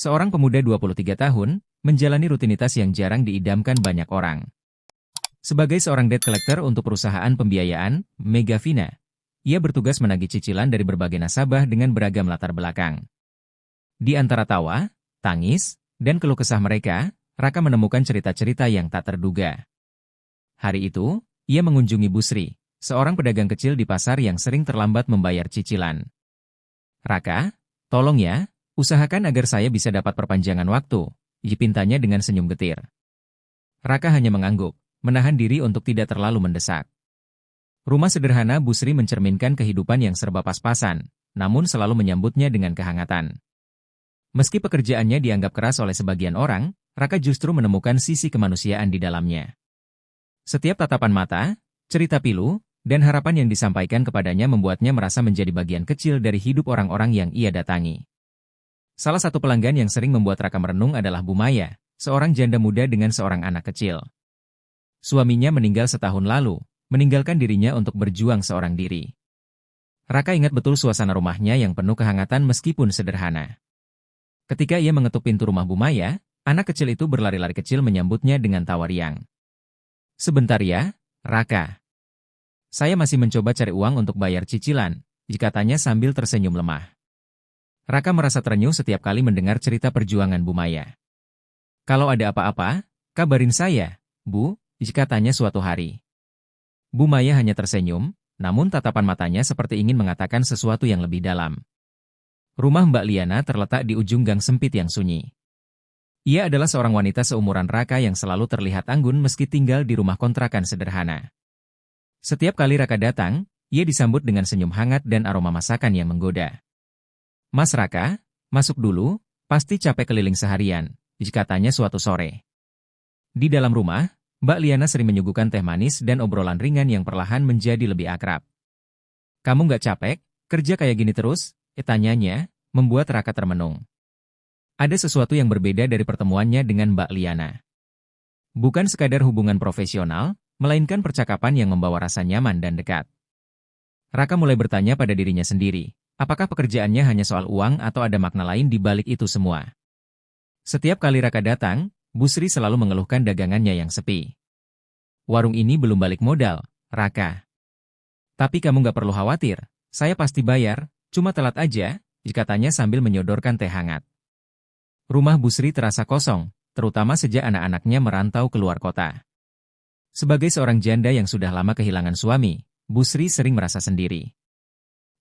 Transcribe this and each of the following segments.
Seorang pemuda 23 tahun, menjalani rutinitas yang jarang diidamkan banyak orang. Sebagai seorang debt collector untuk perusahaan pembiayaan, Megavina, ia bertugas menagih cicilan dari berbagai nasabah dengan beragam latar belakang. Di antara tawa, tangis, dan keluh kesah mereka, Raka menemukan cerita-cerita yang tak terduga. Hari itu, ia mengunjungi Busri, seorang pedagang kecil di pasar yang sering terlambat membayar cicilan. "Raka, tolong ya, usahakan agar saya bisa dapat perpanjangan waktu," pintanya dengan senyum getir. Raka hanya mengangguk, menahan diri untuk tidak terlalu mendesak. Rumah sederhana Busri mencerminkan kehidupan yang serba pas-pasan, namun selalu menyambutnya dengan kehangatan. Meski pekerjaannya dianggap keras oleh sebagian orang, Raka justru menemukan sisi kemanusiaan di dalamnya. Setiap tatapan mata, cerita pilu, dan harapan yang disampaikan kepadanya membuatnya merasa menjadi bagian kecil dari hidup orang-orang yang ia datangi. Salah satu pelanggan yang sering membuat Raka merenung adalah Bu Maya, seorang janda muda dengan seorang anak kecil. Suaminya meninggal setahun lalu, meninggalkan dirinya untuk berjuang seorang diri. Raka ingat betul suasana rumahnya yang penuh kehangatan meskipun sederhana. Ketika ia mengetuk pintu rumah Bu Maya, anak kecil itu berlari-lari kecil menyambutnya dengan tawa riang. "Sebentar ya, Raka. Saya masih mencoba cari uang untuk bayar cicilan," katanya sambil tersenyum lemah. Raka merasa terenyuh setiap kali mendengar cerita perjuangan Bu Maya. "Kalau ada apa-apa, kabarin saya, Bu," katanya suatu hari. Bu Maya hanya tersenyum, namun tatapan matanya seperti ingin mengatakan sesuatu yang lebih dalam. Rumah Mbak Liana terletak di ujung gang sempit yang sunyi. Ia adalah seorang wanita seumuran Raka yang selalu terlihat anggun meski tinggal di rumah kontrakan sederhana. Setiap kali Raka datang, ia disambut dengan senyum hangat dan aroma masakan yang menggoda. "Mas Raka, masuk dulu, pasti capek keliling seharian," katanya suatu sore. Di dalam rumah, Mbak Liana sering menyuguhkan teh manis dan obrolan ringan yang perlahan menjadi lebih akrab. "Kamu nggak capek, kerja kayak gini terus?" tanyanya, membuat Raka termenung. Ada sesuatu yang berbeda dari pertemuannya dengan Mbak Liana. Bukan sekadar hubungan profesional, melainkan percakapan yang membawa rasa nyaman dan dekat. Raka mulai bertanya pada dirinya sendiri, apakah pekerjaannya hanya soal uang atau ada makna lain di balik itu semua. Setiap kali Raka datang, Busri selalu mengeluhkan dagangannya yang sepi. "Warung ini belum balik modal, Raka. Tapi kamu nggak perlu khawatir, saya pasti bayar, cuma telat aja," katanya sambil menyodorkan teh hangat. Rumah Busri terasa kosong, terutama sejak anak-anaknya merantau keluar kota. Sebagai seorang janda yang sudah lama kehilangan suami, Busri sering merasa sendiri.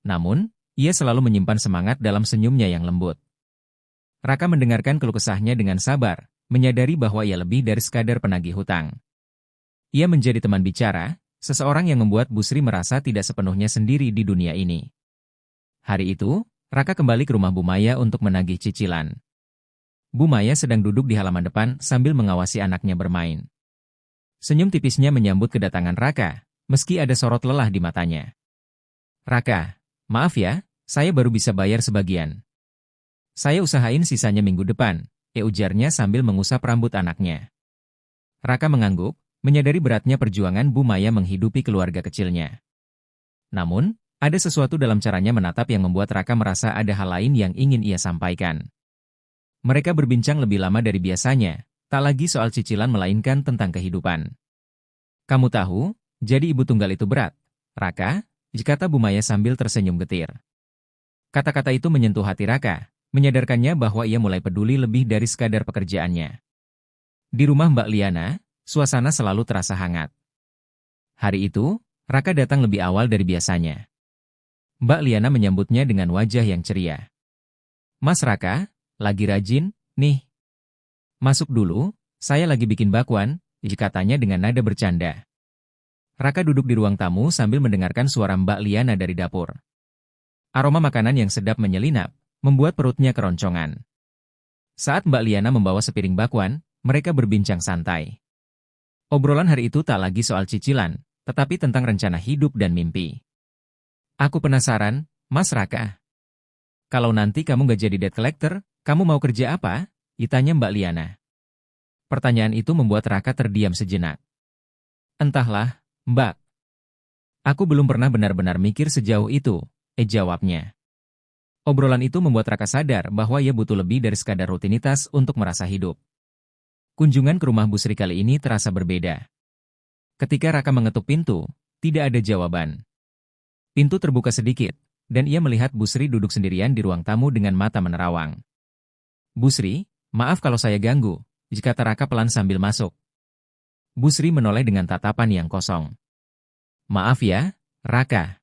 Namun, ia selalu menyimpan semangat dalam senyumnya yang lembut. Raka mendengarkan keluh kesahnya dengan sabar, menyadari bahwa ia lebih dari sekadar penagih hutang. Ia menjadi teman bicara, seseorang yang membuat Busri merasa tidak sepenuhnya sendiri di dunia ini. Hari itu, Raka kembali ke rumah Bu Maya untuk menagih cicilan. Bu Maya sedang duduk di halaman depan sambil mengawasi anaknya bermain. Senyum tipisnya menyambut kedatangan Raka, meski ada sorot lelah di matanya. "Raka, maaf ya, saya baru bisa bayar sebagian. Saya usahain sisanya minggu depan," ujarnya sambil mengusap rambut anaknya. Raka mengangguk, menyadari beratnya perjuangan Bu Maya menghidupi keluarga kecilnya. Namun, ada sesuatu dalam caranya menatap yang membuat Raka merasa ada hal lain yang ingin ia sampaikan. Mereka berbincang lebih lama dari biasanya, tak lagi soal cicilan melainkan tentang kehidupan. "Kamu tahu, jadi ibu tunggal itu berat, Raka," kata Bu Maya sambil tersenyum getir. Kata-kata itu menyentuh hati Raka, menyadarkannya bahwa ia mulai peduli lebih dari sekadar pekerjaannya. Di rumah Mbak Liana, suasana selalu terasa hangat. Hari itu, Raka datang lebih awal dari biasanya. Mbak Liana menyambutnya dengan wajah yang ceria. "Mas Raka, lagi rajin, nih. Masuk dulu, saya lagi bikin bakwan," katanya dengan nada bercanda. Raka duduk di ruang tamu sambil mendengarkan suara Mbak Liana dari dapur. Aroma makanan yang sedap menyelinap, membuat perutnya keroncongan. Saat Mbak Liana membawa sepiring bakwan, mereka berbincang santai. Obrolan hari itu tak lagi soal cicilan, tetapi tentang rencana hidup dan mimpi. "Aku penasaran, Mas Raka. Kalau nanti kamu nggak jadi debt collector, kamu mau kerja apa?" tanya Mbak Liana. Pertanyaan itu membuat Raka terdiam sejenak. "Entahlah, Mbak. Aku belum pernah benar-benar mikir sejauh itu," jawabnya. Obrolan itu membuat Raka sadar bahwa ia butuh lebih dari sekadar rutinitas untuk merasa hidup. Kunjungan ke rumah Bu Sri kali ini terasa berbeda. Ketika Raka mengetuk pintu, tidak ada jawaban. Pintu terbuka sedikit, dan ia melihat Bu Sri duduk sendirian di ruang tamu dengan mata menerawang. Bu Sri, maaf kalau saya ganggu, kata Raka pelan sambil masuk. Bu Sri menoleh dengan tatapan yang kosong. Maaf ya, Raka.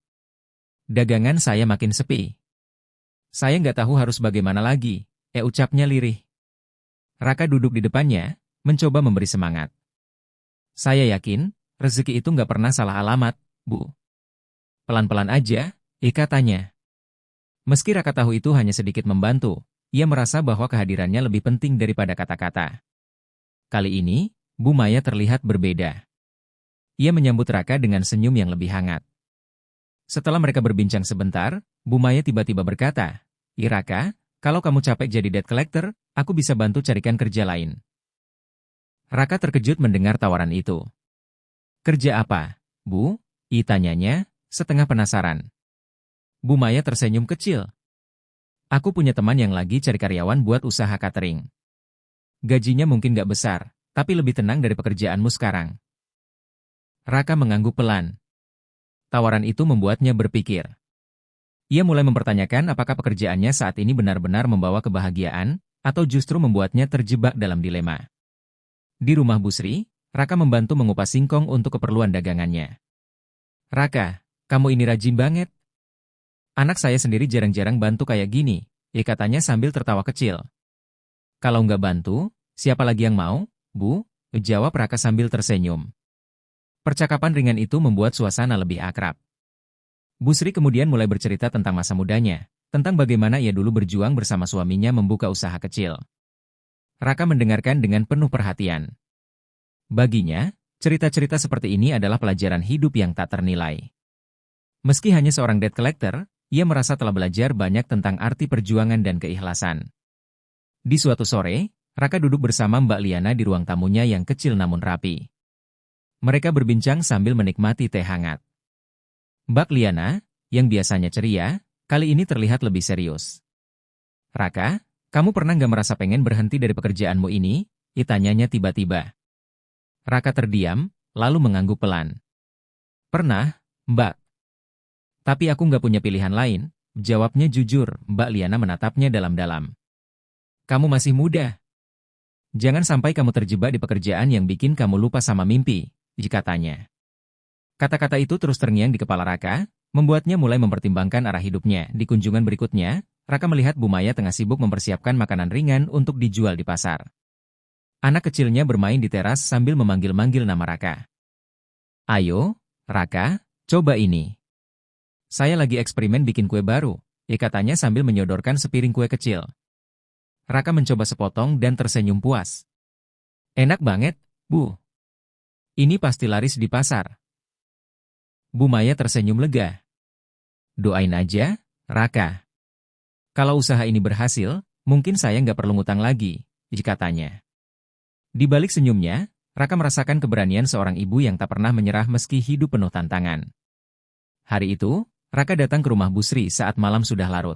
Dagangan saya makin sepi. Saya nggak tahu harus bagaimana lagi, ucapnya lirih. Raka duduk di depannya, mencoba memberi semangat. Saya yakin, rezeki itu nggak pernah salah alamat, Bu. Pelan-pelan aja, katanya. Meski Raka tahu itu hanya sedikit membantu, ia merasa bahwa kehadirannya lebih penting daripada kata-kata. Kali ini, Bu Maya terlihat berbeda. Ia menyambut Raka dengan senyum yang lebih hangat. Setelah mereka berbincang sebentar, Bu Maya tiba-tiba berkata, Raka, kalau kamu capek jadi debt collector, aku bisa bantu carikan kerja lain. Raka terkejut mendengar tawaran itu. Kerja apa, Bu? Tanyanya, setengah penasaran. Bu Maya tersenyum kecil. Aku punya teman yang lagi cari karyawan buat usaha catering. Gajinya mungkin gak besar, tapi lebih tenang dari pekerjaanmu sekarang. Raka mengangguk pelan. Tawaran itu membuatnya berpikir. Ia mulai mempertanyakan apakah pekerjaannya saat ini benar-benar membawa kebahagiaan, atau justru membuatnya terjebak dalam dilema. Di rumah Bu Sri, Raka membantu mengupas singkong untuk keperluan dagangannya. Raka, kamu ini rajin banget. Anak saya sendiri jarang-jarang bantu kayak gini, katanya sambil tertawa kecil. Kalau nggak bantu, siapa lagi yang mau, Bu? Jawab Raka sambil tersenyum. Percakapan ringan itu membuat suasana lebih akrab. Bu Sri kemudian mulai bercerita tentang masa mudanya, tentang bagaimana ia dulu berjuang bersama suaminya membuka usaha kecil. Raka mendengarkan dengan penuh perhatian. Baginya, cerita-cerita seperti ini adalah pelajaran hidup yang tak ternilai. Meski hanya seorang debt collector, ia merasa telah belajar banyak tentang arti perjuangan dan keikhlasan. Di suatu sore, Raka duduk bersama Mbak Liana di ruang tamunya yang kecil namun rapi. Mereka berbincang sambil menikmati teh hangat. Mbak Liana, yang biasanya ceria, kali ini terlihat lebih serius. Raka, kamu pernah nggak merasa pengen berhenti dari pekerjaanmu ini? Tanyanya tiba-tiba. Raka terdiam, lalu mengangguk pelan. Pernah, Mbak. Tapi aku nggak punya pilihan lain, jawabnya jujur. Mbak Liana menatapnya dalam-dalam. Kamu masih muda. Jangan sampai kamu terjebak di pekerjaan yang bikin kamu lupa sama mimpi, katanya. Kata-kata itu terus terngiang di kepala Raka, membuatnya mulai mempertimbangkan arah hidupnya. Di kunjungan berikutnya, Raka melihat Bu Maya tengah sibuk mempersiapkan makanan ringan untuk dijual di pasar. Anak kecilnya bermain di teras sambil memanggil-manggil nama Raka. Ayo, Raka, coba ini. Saya lagi eksperimen bikin kue baru, katanya sambil menyodorkan sepiring kue kecil. Raka mencoba sepotong dan tersenyum puas. Enak banget, Bu. Ini pasti laris di pasar. Bu Maya tersenyum lega. Doain aja, Raka. Kalau usaha ini berhasil, mungkin saya nggak perlu ngutang lagi, katanya. Di balik senyumnya, Raka merasakan keberanian seorang ibu yang tak pernah menyerah meski hidup penuh tantangan. Hari itu, Raka datang ke rumah Bu Sri saat malam sudah larut.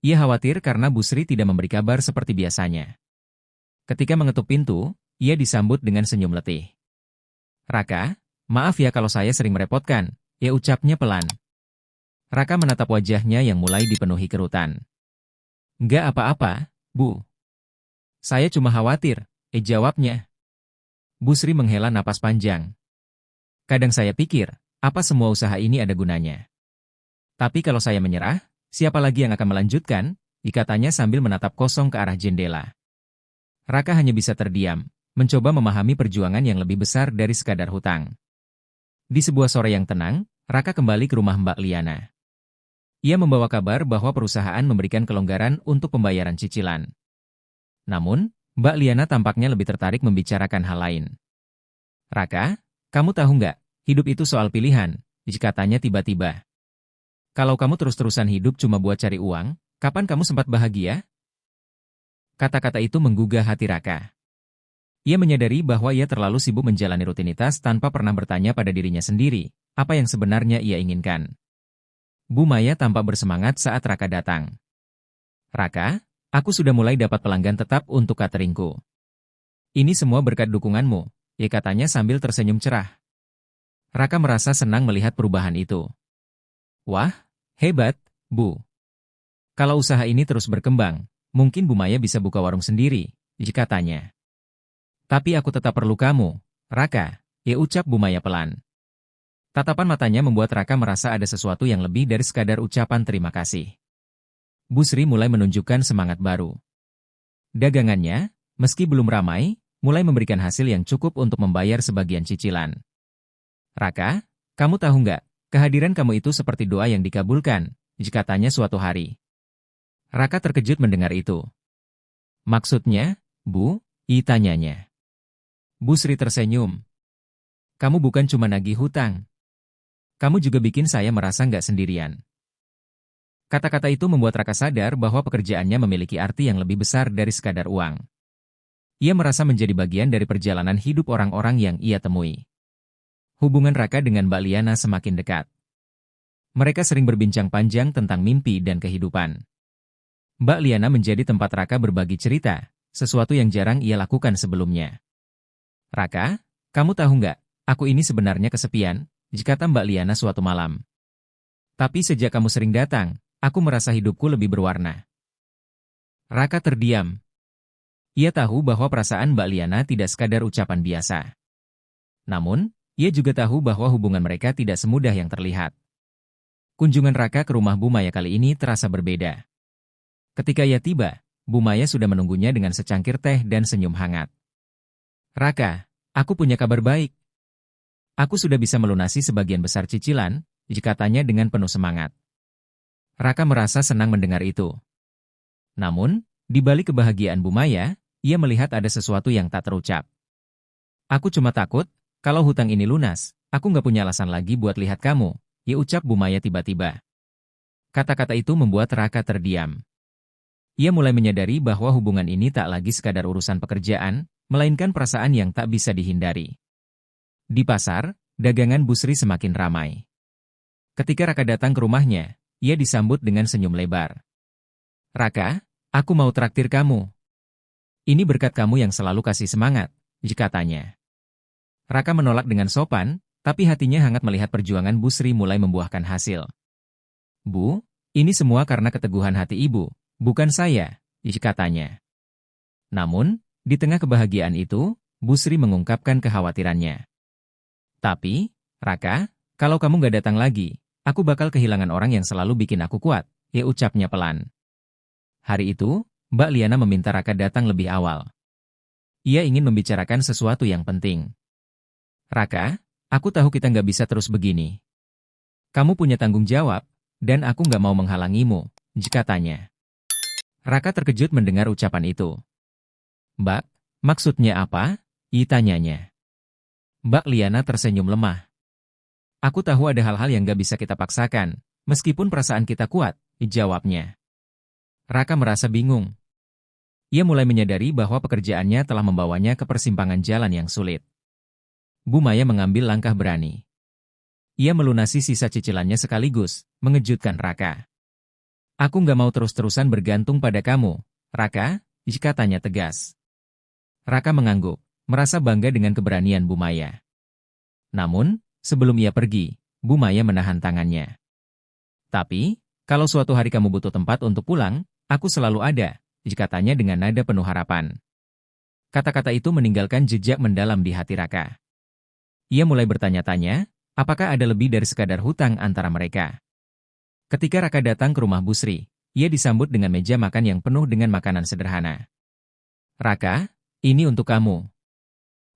Ia khawatir karena Bu Sri tidak memberi kabar seperti biasanya. Ketika mengetuk pintu, ia disambut dengan senyum letih. Raka, maaf ya kalau saya sering merepotkan, ucapnya pelan. Raka menatap wajahnya yang mulai dipenuhi kerutan. Nggak apa-apa, Bu. Saya cuma khawatir, jawabnya. Bu Sri menghela napas panjang. Kadang saya pikir, apa semua usaha ini ada gunanya? Tapi kalau saya menyerah, siapa lagi yang akan melanjutkan? Katanya sambil menatap kosong ke arah jendela. Raka hanya bisa terdiam, mencoba memahami perjuangan yang lebih besar dari sekadar hutang. Di sebuah sore yang tenang, Raka kembali ke rumah Mbak Liana. Ia membawa kabar bahwa perusahaan memberikan kelonggaran untuk pembayaran cicilan. Namun, Mbak Liana tampaknya lebih tertarik membicarakan hal lain. Raka, kamu tahu nggak, hidup itu soal pilihan, katanya tiba-tiba. Kalau kamu terus-terusan hidup cuma buat cari uang, kapan kamu sempat bahagia? Kata-kata itu menggugah hati Raka. Ia menyadari bahwa ia terlalu sibuk menjalani rutinitas tanpa pernah bertanya pada dirinya sendiri, apa yang sebenarnya ia inginkan. Bu Maya tampak bersemangat saat Raka datang. Raka, aku sudah mulai dapat pelanggan tetap untuk cateringku. Ini semua berkat dukunganmu, ya katanya sambil tersenyum cerah. Raka merasa senang melihat perubahan itu. Wah, hebat, Bu. Kalau usaha ini terus berkembang, mungkin Bu Maya bisa buka warung sendiri, katanya. Tapi aku tetap perlu kamu, Raka, ya ucap Bu Maya pelan. Tatapan matanya membuat Raka merasa ada sesuatu yang lebih dari sekadar ucapan terima kasih. Bu Sri mulai menunjukkan semangat baru. Dagangannya, meski belum ramai, mulai memberikan hasil yang cukup untuk membayar sebagian cicilan. Raka, kamu tahu nggak, kehadiran kamu itu seperti doa yang dikabulkan, katanya suatu hari. Raka terkejut mendengar itu. Maksudnya, Bu? Tanyanya. Bu Sri tersenyum. Kamu bukan cuma nagih hutang. Kamu juga bikin saya merasa nggak sendirian. Kata-kata itu membuat Raka sadar bahwa pekerjaannya memiliki arti yang lebih besar dari sekadar uang. Ia merasa menjadi bagian dari perjalanan hidup orang-orang yang ia temui. Hubungan Raka dengan Mbak Liana semakin dekat. Mereka sering berbincang panjang tentang mimpi dan kehidupan. Mbak Liana menjadi tempat Raka berbagi cerita, sesuatu yang jarang ia lakukan sebelumnya. Raka, kamu tahu nggak, aku ini sebenarnya kesepian, kata Mbak Liana suatu malam. Tapi sejak kamu sering datang, aku merasa hidupku lebih berwarna. Raka terdiam. Ia tahu bahwa perasaan Mbak Liana tidak sekadar ucapan biasa. Namun, ia juga tahu bahwa hubungan mereka tidak semudah yang terlihat. Kunjungan Raka ke rumah Bu Maya kali ini terasa berbeda. Ketika ia tiba, Bu Maya sudah menunggunya dengan secangkir teh dan senyum hangat. Raka, aku punya kabar baik. Aku sudah bisa melunasi sebagian besar cicilan, katanya dengan penuh semangat. Raka merasa senang mendengar itu. Namun, di balik kebahagiaan Bu Maya, ia melihat ada sesuatu yang tak terucap. Aku cuma takut, kalau hutang ini lunas, aku nggak punya alasan lagi buat lihat kamu, ya ucap Bu Maya tiba-tiba. Kata-kata itu membuat Raka terdiam. Ia mulai menyadari bahwa hubungan ini tak lagi sekadar urusan pekerjaan, melainkan perasaan yang tak bisa dihindari. Di pasar, dagangan Bu Sri semakin ramai. Ketika Raka datang ke rumahnya, ia disambut dengan senyum lebar. Raka, aku mau traktir kamu. Ini berkat kamu yang selalu kasih semangat, katanya. Raka menolak dengan sopan, tapi hatinya hangat melihat perjuangan Bu Sri mulai membuahkan hasil. Bu, ini semua karena keteguhan hati ibu, bukan saya, katanya. Namun, di tengah kebahagiaan itu, Bu Sri mengungkapkan kekhawatirannya. Tapi, Raka, kalau kamu gak datang lagi, aku bakal kehilangan orang yang selalu bikin aku kuat, ya ucapnya pelan. Hari itu, Mbak Liana meminta Raka datang lebih awal. Ia ingin membicarakan sesuatu yang penting. Raka, aku tahu kita gak bisa terus begini. Kamu punya tanggung jawab, dan aku gak mau menghalangimu, katanya. Raka terkejut mendengar ucapan itu. Mbak, maksudnya apa? Tanyanya. Mbak Liana tersenyum lemah. Aku tahu ada hal-hal yang gak bisa kita paksakan, meskipun perasaan kita kuat, jawabnya. Raka merasa bingung. Ia mulai menyadari bahwa pekerjaannya telah membawanya ke persimpangan jalan yang sulit. Bu Maya mengambil langkah berani. Ia melunasi sisa cicilannya sekaligus, mengejutkan Raka. Aku gak mau terus-terusan bergantung pada kamu, Raka, katanya tegas. Raka mengangguk, merasa bangga dengan keberanian Bu Maya. Namun, sebelum ia pergi, Bu Maya menahan tangannya. Tapi, kalau suatu hari kamu butuh tempat untuk pulang, aku selalu ada, katanya dengan nada penuh harapan. Kata-kata itu meninggalkan jejak mendalam di hati Raka. Ia mulai bertanya-tanya, apakah ada lebih dari sekadar hutang antara mereka. Ketika Raka datang ke rumah Bu Sri, ia disambut dengan meja makan yang penuh dengan makanan sederhana. Raka, ini untuk kamu.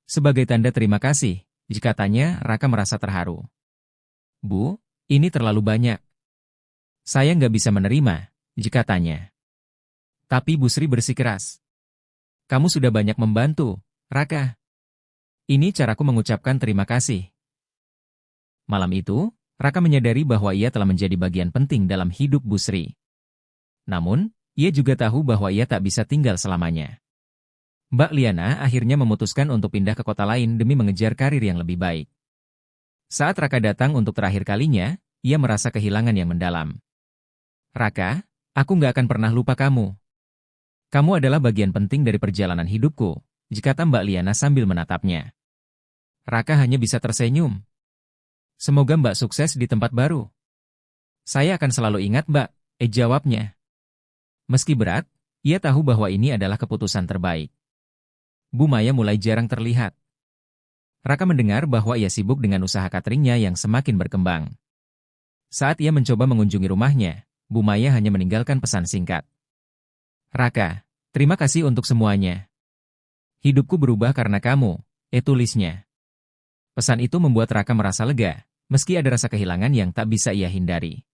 Sebagai tanda terima kasih, katanya, Raka merasa terharu. Bu, ini terlalu banyak. Saya nggak bisa menerima, katanya. Tapi Bu Sri bersikeras. Kamu sudah banyak membantu, Raka. Ini caraku mengucapkan terima kasih. Malam itu, Raka menyadari bahwa ia telah menjadi bagian penting dalam hidup Bu Sri. Namun, ia juga tahu bahwa ia tak bisa tinggal selamanya. Mbak Liana akhirnya memutuskan untuk pindah ke kota lain demi mengejar karir yang lebih baik. Saat Raka datang untuk terakhir kalinya, ia merasa kehilangan yang mendalam. Raka, aku nggak akan pernah lupa kamu. Kamu adalah bagian penting dari perjalanan hidupku, kata Mbak Liana sambil menatapnya. Raka hanya bisa tersenyum. Semoga Mbak sukses di tempat baru. Saya akan selalu ingat Mbak, jawabnya. Meski berat, ia tahu bahwa ini adalah keputusan terbaik. Bu Maya mulai jarang terlihat. Raka mendengar bahwa ia sibuk dengan usaha cateringnya yang semakin berkembang. Saat ia mencoba mengunjungi rumahnya, Bu Maya hanya meninggalkan pesan singkat. Raka, terima kasih untuk semuanya. Hidupku berubah karena kamu, tulisnya. Pesan itu membuat Raka merasa lega, meski ada rasa kehilangan yang tak bisa ia hindari.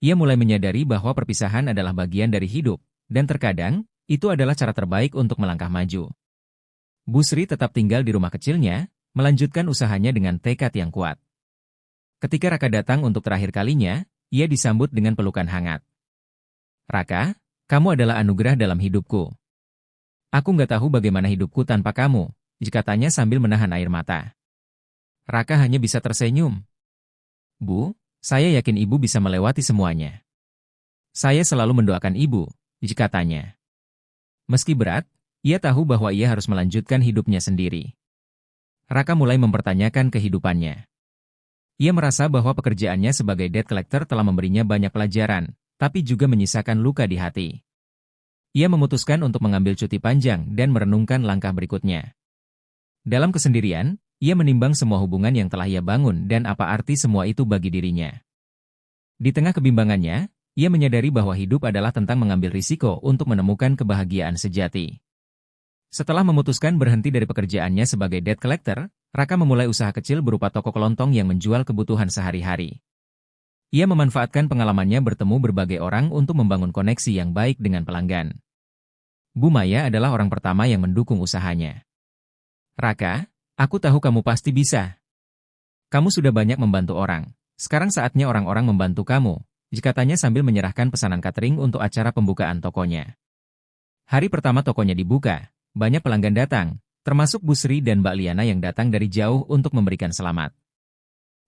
Ia mulai menyadari bahwa perpisahan adalah bagian dari hidup, dan terkadang, itu adalah cara terbaik untuk melangkah maju. Bu Sri tetap tinggal di rumah kecilnya, melanjutkan usahanya dengan tekad yang kuat. Ketika Raka datang untuk terakhir kalinya, ia disambut dengan pelukan hangat. Raka, kamu adalah anugerah dalam hidupku. Aku nggak tahu bagaimana hidupku tanpa kamu, katanya sambil menahan air mata. Raka hanya bisa tersenyum. Bu, saya yakin ibu bisa melewati semuanya. Saya selalu mendoakan ibu, katanya. Meski berat, ia tahu bahwa ia harus melanjutkan hidupnya sendiri. Raka mulai mempertanyakan kehidupannya. Ia merasa bahwa pekerjaannya sebagai debt collector telah memberinya banyak pelajaran, tapi juga menyisakan luka di hati. Ia memutuskan untuk mengambil cuti panjang dan merenungkan langkah berikutnya. Dalam kesendirian, ia menimbang semua hubungan yang telah ia bangun dan apa arti semua itu bagi dirinya. Di tengah kebimbangannya, ia menyadari bahwa hidup adalah tentang mengambil risiko untuk menemukan kebahagiaan sejati. Setelah memutuskan berhenti dari pekerjaannya sebagai debt collector, Raka memulai usaha kecil berupa toko kelontong yang menjual kebutuhan sehari-hari. Ia memanfaatkan pengalamannya bertemu berbagai orang untuk membangun koneksi yang baik dengan pelanggan. Bu Maya adalah orang pertama yang mendukung usahanya. Raka, aku tahu kamu pasti bisa. Kamu sudah banyak membantu orang. Sekarang saatnya orang-orang membantu kamu, katanya sambil menyerahkan pesanan catering untuk acara pembukaan tokonya. Hari pertama tokonya dibuka, banyak pelanggan datang, termasuk Bu Sri dan Mbak Liana yang datang dari jauh untuk memberikan selamat.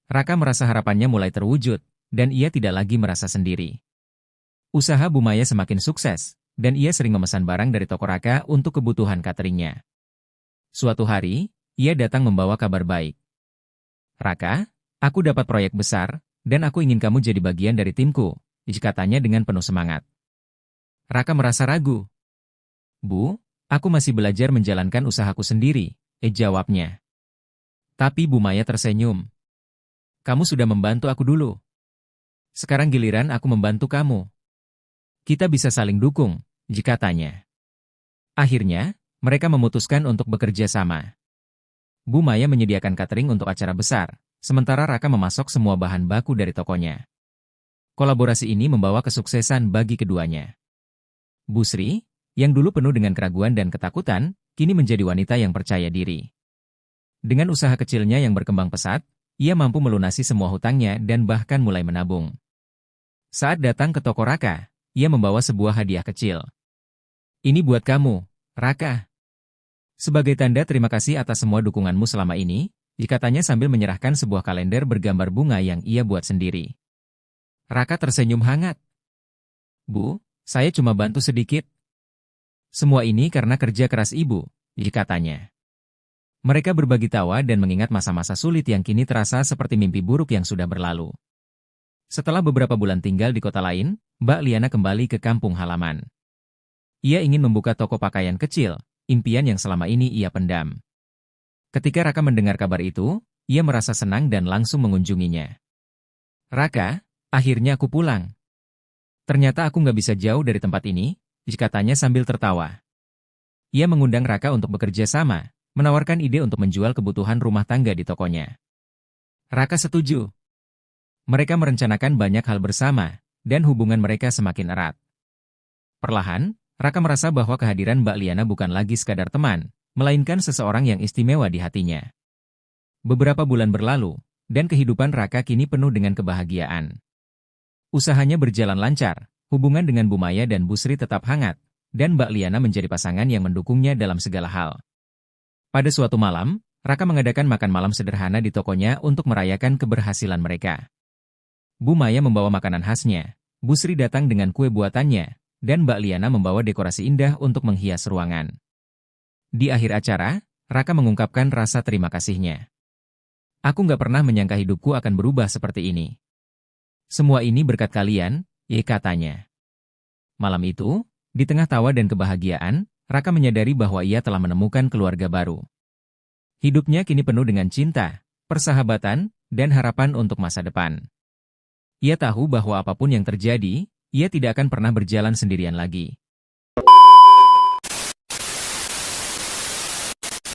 Raka merasa harapannya mulai terwujud, dan ia tidak lagi merasa sendiri. Usaha Bu Maya semakin sukses, dan ia sering memesan barang dari toko Raka untuk kebutuhan cateringnya. Suatu hari, ia datang membawa kabar baik. Raka, aku dapat proyek besar, dan aku ingin kamu jadi bagian dari timku, katanya dengan penuh semangat. Raka merasa ragu. Bu, aku masih belajar menjalankan usahaku sendiri, jawabnya. Tapi Bu Maya tersenyum. Kamu sudah membantu aku dulu. Sekarang giliran aku membantu kamu. Kita bisa saling dukung, katanya. Akhirnya, mereka memutuskan untuk bekerja sama. Bu Maya menyediakan catering untuk acara besar, sementara Raka memasok semua bahan baku dari tokonya. Kolaborasi ini membawa kesuksesan bagi keduanya. Bu Sri, yang dulu penuh dengan keraguan dan ketakutan, kini menjadi wanita yang percaya diri. Dengan usaha kecilnya yang berkembang pesat, ia mampu melunasi semua hutangnya dan bahkan mulai menabung. Saat datang ke toko Raka, ia membawa sebuah hadiah kecil. Ini buat kamu, Raka. Sebagai tanda terima kasih atas semua dukunganmu selama ini, katanya sambil menyerahkan sebuah kalender bergambar bunga yang ia buat sendiri. Raka tersenyum hangat. Bu, saya cuma bantu sedikit. Semua ini karena kerja keras ibu, katanya. Mereka berbagi tawa dan mengingat masa-masa sulit yang kini terasa seperti mimpi buruk yang sudah berlalu. Setelah beberapa bulan tinggal di kota lain, Mbak Liana kembali ke kampung halaman. Ia ingin membuka toko pakaian kecil, impian yang selama ini ia pendam. Ketika Raka mendengar kabar itu, ia merasa senang dan langsung mengunjunginya. Raka, akhirnya aku pulang. Ternyata aku nggak bisa jauh dari tempat ini, katanya sambil tertawa. Ia mengundang Raka untuk bekerja sama, menawarkan ide untuk menjual kebutuhan rumah tangga di tokonya. Raka setuju. Mereka merencanakan banyak hal bersama, dan hubungan mereka semakin erat. Perlahan, Raka merasa bahwa kehadiran Mbak Liana bukan lagi sekadar teman, melainkan seseorang yang istimewa di hatinya. Beberapa bulan berlalu, dan kehidupan Raka kini penuh dengan kebahagiaan. Usahanya berjalan lancar, hubungan dengan Bu Maya dan Bu Sri tetap hangat, dan Mbak Liana menjadi pasangan yang mendukungnya dalam segala hal. Pada suatu malam, Raka mengadakan makan malam sederhana di tokonya untuk merayakan keberhasilan mereka. Bu Maya membawa makanan khasnya, Bu Sri datang dengan kue buatannya, dan Mbak Liana membawa dekorasi indah untuk menghias ruangan. Di akhir acara, Raka mengungkapkan rasa terima kasihnya. Aku nggak pernah menyangka hidupku akan berubah seperti ini. Semua ini berkat kalian, katanya. Malam itu, di tengah tawa dan kebahagiaan, Raka menyadari bahwa ia telah menemukan keluarga baru. Hidupnya kini penuh dengan cinta, persahabatan, dan harapan untuk masa depan. Ia tahu bahwa apapun yang terjadi, ia tidak akan pernah berjalan sendirian lagi.